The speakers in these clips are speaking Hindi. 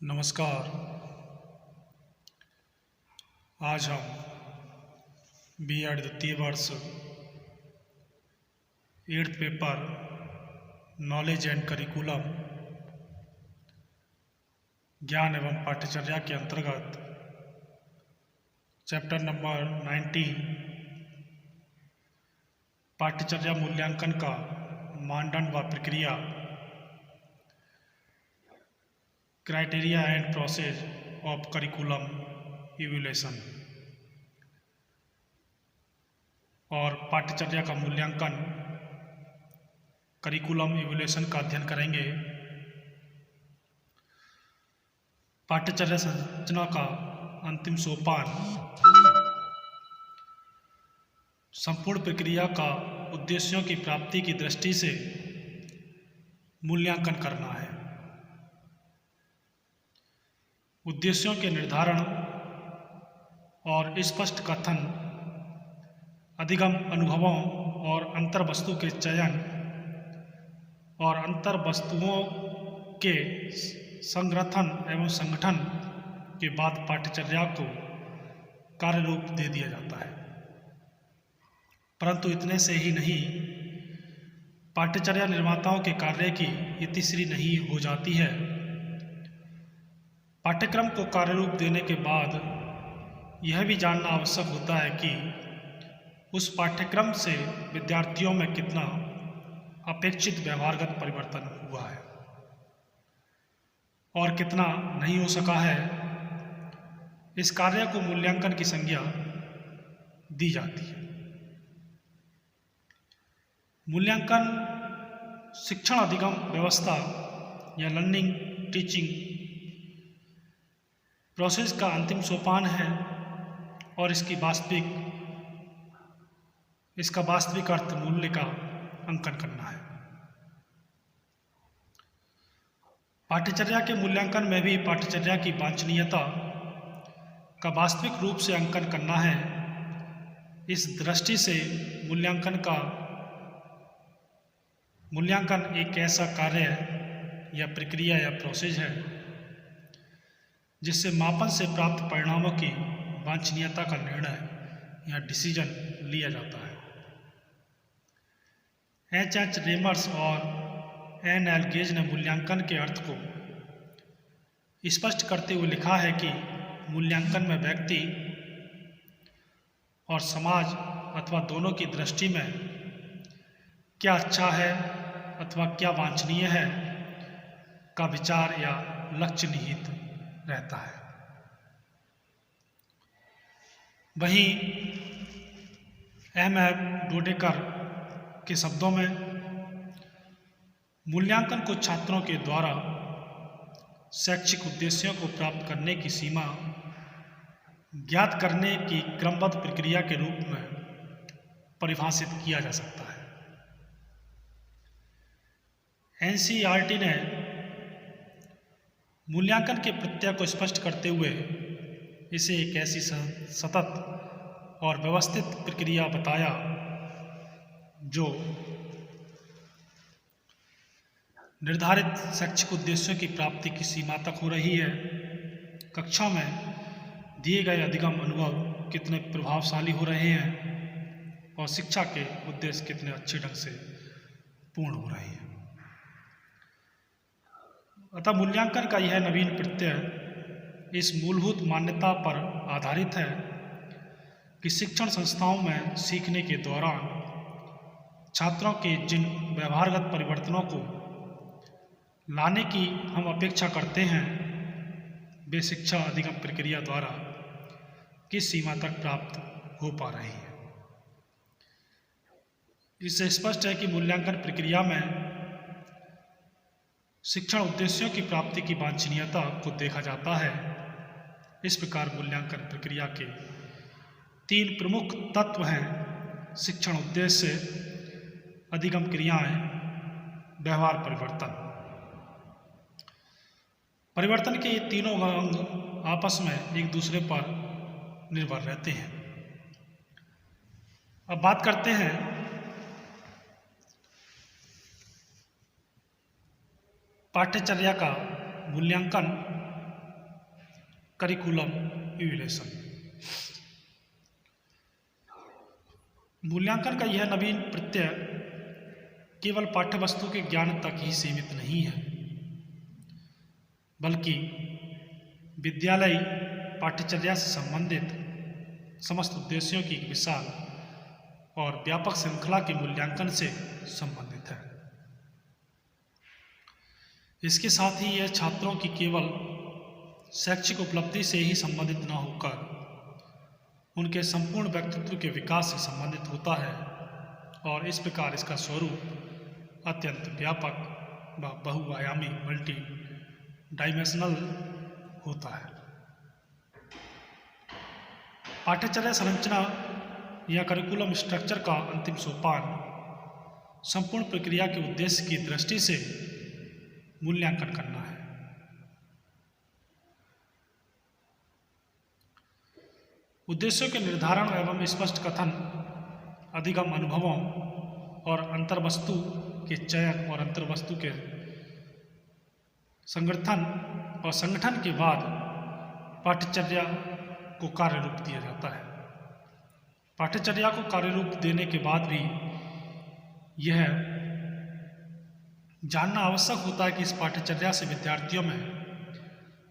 नमस्कार। आज हम B.Ed द्वितीय वर्ष 8th paper knowledge and curriculum ज्ञान एवं पाठ्यचर्या के अंतर्गत चैप्टर नंबर 19 पाठ्यचर्या मूल्यांकन का मानदंड व प्रक्रिया criteria and process of curriculum evaluation और पाठ्यचर्या का मूल्यांकन करिकुलम इवैल्यूएशन का अध्ययन करेंगे। पाठ्यचर्या संरचना का अंतिम सोपान संपूर्ण प्रक्रिया का उद्देश्यों की प्राप्ति की दृष्टि से मूल्यांकन करना है। उद्देश्यों के निर्धारण और स्पष्ट कथन, अधिगम अनुभवों और अंतर वस्तु के चयन और अंतर वस्तुओं के संग्रथन एवं संगठन के बाद पाठ्यचर्या को कार्य रूप दे दिया जाता है। परंतु इतने से ही नहीं, पाठ्यचर्या निर्माताओं के कार्य की इतिश्री नहीं हो जाती है। पाठ्यक्रम को कार्य रूप देने के बाद यह भी जानना आवश्यक होता है कि उस पाठ्यक्रम से विद्यार्थियों में कितना अपेक्षित व्यवहारगत परिवर्तन हुआ है और कितना नहीं हो सका है। इस कार्य को मूल्यांकन की संज्ञा दी जाती है। मूल्यांकन शिक्षण अधिगम व्यवस्था या लर्निंग टीचिंग प्रोसेस का अंतिम सोपान है और इसका वास्तविक अर्थ मूल्य का अंकन करना है। पाठ्यचर्या के मूल्यांकन में भी पाठ्यचर्या की वांछनीयता का वास्तविक रूप से अंकन करना है। इस दृष्टि से मूल्यांकन एक ऐसा कार्य या प्रक्रिया या प्रोसेस है जिससे मापन से प्राप्त परिणामों की वांछनीयता का निर्णय या डिसीजन लिया जाता है। H.H. रेमर्स और N.L. गेज ने मूल्यांकन के अर्थ को स्पष्ट करते हुए लिखा है कि मूल्यांकन में व्यक्ति और समाज अथवा दोनों की दृष्टि में क्या अच्छा है अथवा क्या वांछनीय है का विचार या लक्ष्य निहित रहता है। वहीं M.F. डोडेकर के शब्दों में मूल्यांकन को छात्रों के द्वारा शैक्षिक उद्देश्यों को प्राप्त करने की सीमा ज्ञात करने की क्रमबद्ध प्रक्रिया के रूप में परिभाषित किया जा सकता है। NCERT ने मूल्यांकन के प्रत्यय को स्पष्ट करते हुए इसे एक ऐसी सतत और व्यवस्थित प्रक्रिया बताया जो निर्धारित शैक्षिक उद्देश्यों की प्राप्ति की सीमा तक हो रही है। कक्षा में दिए गए अधिगम अनुभव कितने प्रभावशाली हो रहे हैं और शिक्षा के उद्देश्य कितने अच्छे ढंग से पूर्ण हो रहे हैं। अतः मूल्यांकन का यह नवीन प्रत्यय इस मूलभूत मान्यता पर आधारित है कि शिक्षण संस्थाओं में सीखने के दौरान छात्रों के जिन व्यवहारगत परिवर्तनों को लाने की हम अपेक्षा करते हैं वे शिक्षा अधिगम प्रक्रिया द्वारा किस सीमा तक प्राप्त हो पा रही है। इससे स्पष्ट है कि मूल्यांकन प्रक्रिया में शिक्षण उद्देश्यों की प्राप्ति की वांछनीयता को देखा जाता है। इस प्रकार मूल्यांकन प्रक्रिया के 3 प्रमुख तत्व हैं: शिक्षण उद्देश्य, अधिगम क्रियाएं, व्यवहार परिवर्तन। परिवर्तन के ये तीनों अंग आपस में एक दूसरे पर निर्भर रहते हैं। अब बात करते हैं पाठ्यचर्या का मूल्यांकन करिकुलम इवैल्यूएशन। मूल्यांकन का यह नवीन प्रत्यय केवल पाठ्यवस्तु के ज्ञान तक ही सीमित नहीं है, बल्कि विद्यालय पाठ्यचर्या से संबंधित समस्त उद्देश्यों की एक विशाल और व्यापक श्रृंखला के मूल्यांकन से संबंधित है। इसके साथ ही यह छात्रों की केवल शैक्षिक उपलब्धि से ही संबंधित न होकर उनके संपूर्ण व्यक्तित्व के विकास से संबंधित होता है, और इस प्रकार इसका स्वरूप अत्यंत व्यापक व बहुआयामी मल्टी डायमेंशनल होता है। पाठ्यचर्या संरचना या करिकुलम स्ट्रक्चर का अंतिम सोपान संपूर्ण प्रक्रिया के उद्देश्य की दृष्टि से मूल्यांकन करना है। उद्देश्यों के निर्धारण एवं स्पष्ट कथन, अधिगम अनुभवों और अंतर्वस्तु के चयन और अंतर्वस्तु के संगठन के बाद पाठ्यचर्या को कार्य रूप दिया जाता है। पाठ्यचर्या को कार्य रूप देने के बाद भी यह जानना आवश्यक होता है कि इस पाठ्यचर्या से विद्यार्थियों में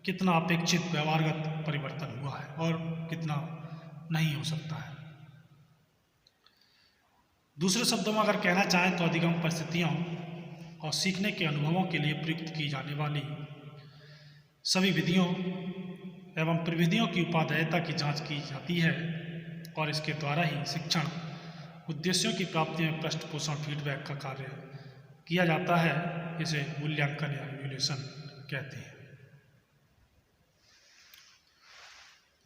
कितना अपेक्षित व्यवहारगत परिवर्तन हुआ है और कितना नहीं हो सकता है। दूसरे शब्दों में अगर कहना चाहें तो अधिगम परिस्थितियों और सीखने के अनुभवों के लिए प्रयुक्त की जाने वाली सभी विधियों एवं प्रविधियों की उपादेयता की जांच की जाती है, और इसके द्वारा ही शिक्षण उद्देश्यों की प्राप्ति में पृष्ठपोषण फीडबैक का कार्य किया जाता है। इसे मूल्यांकन या इवैल्यूएशन कहते हैं।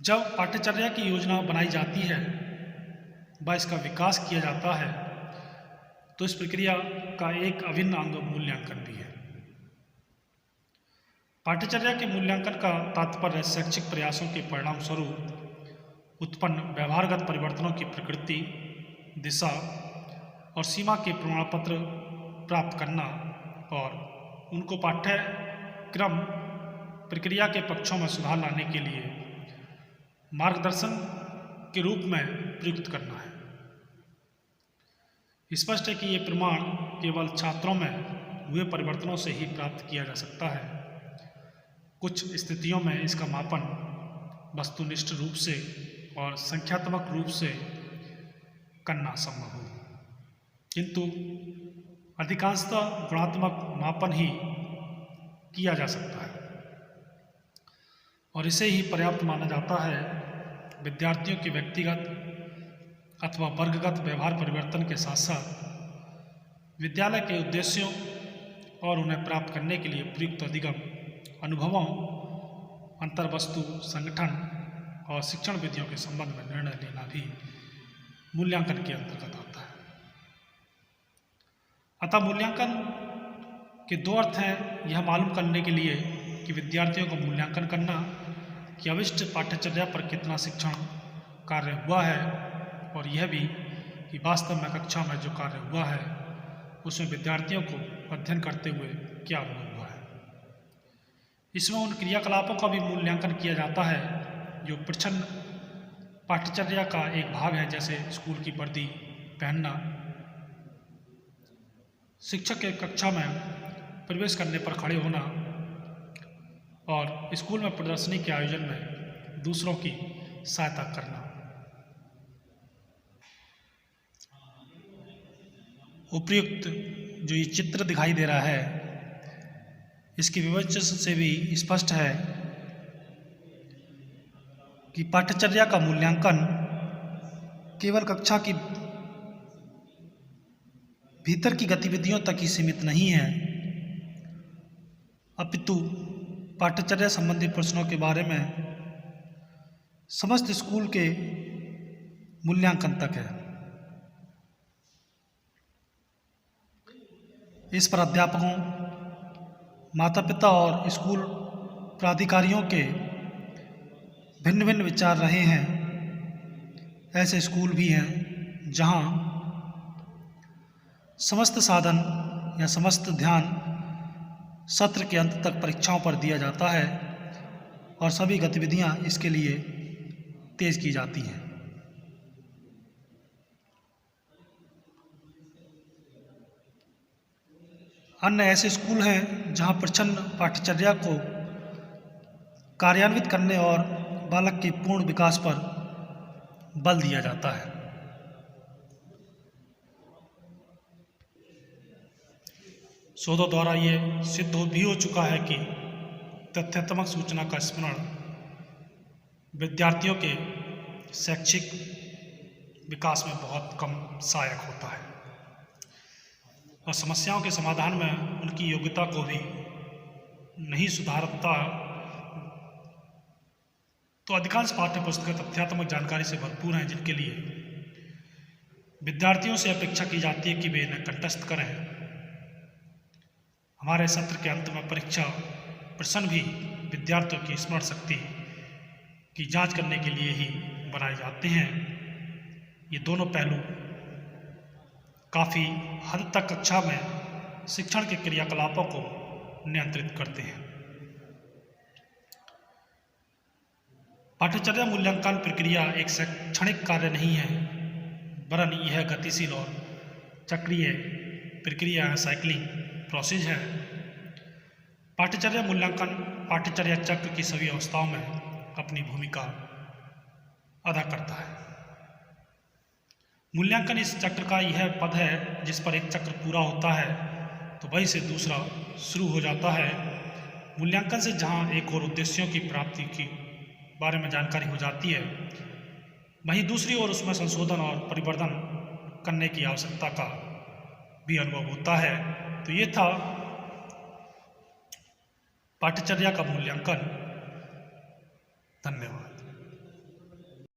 जब पाठ्यचर्या की योजना बनाई जाती है व इसका विकास किया जाता है तो इस प्रक्रिया का एक अभिन्न अंग मूल्यांकन भी है। पाठ्यचर्या के मूल्यांकन का तात्पर्य शैक्षिक प्रयासों के परिणाम स्वरूप उत्पन्न व्यवहारगत परिवर्तनों की प्रकृति, दिशा और सीमा के प्रमाणपत्र प्राप्त करना और उनको पाठ्यक्रम प्रक्रिया के पक्षों में सुधार लाने के लिए मार्गदर्शन के रूप में प्रयुक्त करना है। स्पष्ट है कि ये प्रमाण केवल छात्रों में हुए परिवर्तनों से ही प्राप्त किया जा सकता है। कुछ स्थितियों में इसका मापन वस्तुनिष्ठ रूप से और संख्यात्मक रूप से करना संभव हो, किंतु अधिकांशतः गुणात्मक मापन ही किया जा सकता है और इसे ही पर्याप्त माना जाता है। विद्यार्थियों के व्यक्तिगत अथवा वर्गगत व्यवहार परिवर्तन के साथ साथ विद्यालय के उद्देश्यों और उन्हें प्राप्त करने के लिए प्रयुक्त अधिगम अनुभवों, अंतर्वस्तु, संगठन और शिक्षण विधियों के संबंध में निर्णय लेना भी मूल्यांकन के अंतर्गत आता है। अतः मूल्यांकन के दो अर्थ हैं। यह मालूम करने के लिए कि विद्यार्थियों को मूल्यांकन करना कि अविष्ट पाठ्यचर्या पर कितना शिक्षण कार्य हुआ है, और यह भी कि वास्तव में कक्षा में जो कार्य हुआ है उसमें विद्यार्थियों को अध्ययन करते हुए क्या अनुभव हुआ है। इसमें उन क्रियाकलापों का भी मूल्यांकन किया जाता है जो प्रच्छन्न पाठ्यचर्या का एक भाग है, जैसे स्कूल की वर्दी पहनना, शिक्षक के कक्षा में प्रवेश करने पर खड़े होना और स्कूल में प्रदर्शनी के आयोजन में दूसरों की सहायता करना। उपयुक्त जो ये चित्र दिखाई दे रहा है इसके विवरण से भी स्पष्ट है कि पाठ्यचर्या का मूल्यांकन केवल कक्षा की भीतर की गतिविधियों तक ही सीमित नहीं है, अपितु पाठ्यचर्या संबंधी प्रश्नों के बारे में समस्त स्कूल के मूल्यांकन तक है। इस पर अध्यापकों, माता पिता और स्कूल प्राधिकारियों के भिन्न भिन्न विचार रहे हैं। ऐसे स्कूल भी हैं जहां समस्त साधन या समस्त ध्यान सत्र के अंत तक परीक्षाओं पर दिया जाता है और सभी गतिविधियां इसके लिए तेज की जाती हैं। अन्य ऐसे स्कूल हैं जहां प्रच्छन्न पाठ्यचर्या को कार्यान्वित करने और बालक के पूर्ण विकास पर बल दिया जाता है। शोधों द्वारा ये सिद्ध भी हो चुका है कि तथ्यात्मक सूचना का स्मरण विद्यार्थियों के शैक्षिक विकास में बहुत कम सहायक होता है और समस्याओं के समाधान में उनकी योग्यता को भी नहीं सुधारता। तो अधिकांश पाठ्य पुस्तकें तथ्यात्मक जानकारी से भरपूर हैं, जिनके लिए विद्यार्थियों से अपेक्षा की जाती है कि वे इन्हें कंठस्थ करें। हमारे सत्र के अंत में परीक्षा प्रश्न भी विद्यार्थियों की स्मरण शक्ति की जांच करने के लिए ही बनाए जाते हैं। ये दोनों पहलू काफ़ी हद तक कक्षा में शिक्षण के क्रियाकलापों को नियंत्रित करते हैं। पाठ्यचर्या मूल्यांकन प्रक्रिया एक शैक्षणिक कार्य नहीं है, वरन यह गतिशील और चक्रीय प्रक्रिया है, साइक्लिंग प्रोसेस है। पाठ्यचर्या मूल्यांकन पाठ्यचर्या चक्र की सभी अवस्थाओं में अपनी भूमिका अदा करता है। मूल्यांकन इस चक्र का यह पद है जिस पर एक चक्र पूरा होता है तो वहीं से दूसरा शुरू हो जाता है। मूल्यांकन से जहां एक और उद्देश्यों की प्राप्ति की बारे में जानकारी हो जाती है, वहीं दूसरी ओर उसमें संशोधन और परिवर्तन करने की आवश्यकता का भी अनुभव होता है। तो ये था पाठ्यचर्या का मूल्यांकन। धन्यवाद।